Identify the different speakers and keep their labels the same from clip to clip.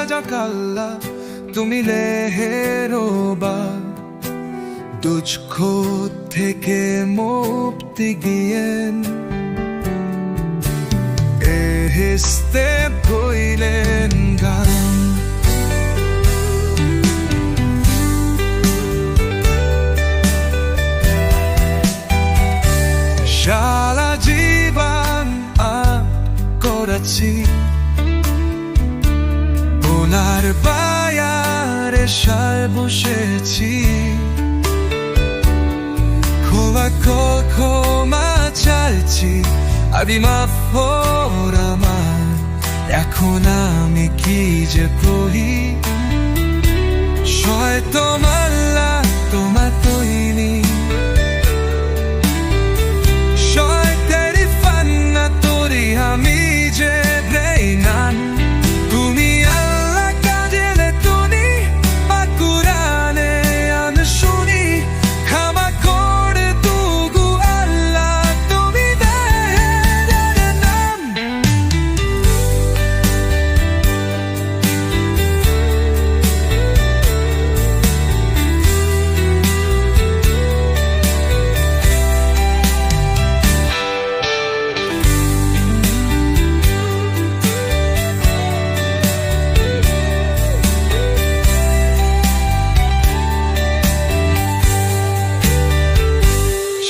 Speaker 1: Jakarta tumi leheroba Tujhko theke mukti giyen Ehiste koilen gan সারা জীবন করেছি ওনার বায়ারে সায় বসেছি ক্ষমা চাইছি আদি মাফ কর আমার এখন আমি কি যে করি হয়তো মাল্লা তোমার তৈরি আমি যে বেঈমান তুমি আল্লাহ কাজেলে তুমি কুরআনে আমি শুনি ক্ষমা করে তুগু আল্লাহ তুমি দেহের নাম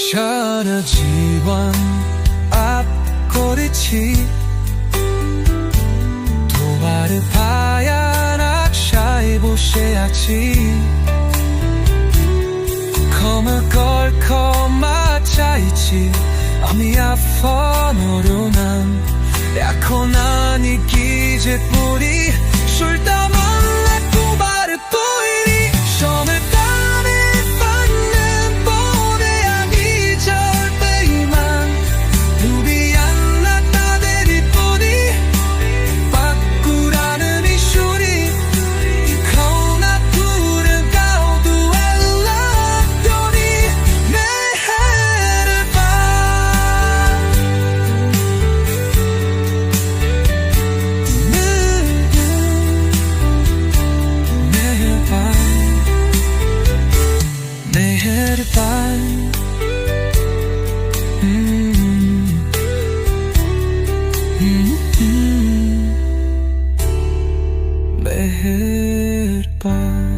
Speaker 1: সারা জীবন করেছি তোমার পায়ার আশায় বসে আছি ক্ষমা চাইছি আমি আফন নাম এখন আমি কি যে করি সুলতান তোমার তৈরি সময় मेहरबान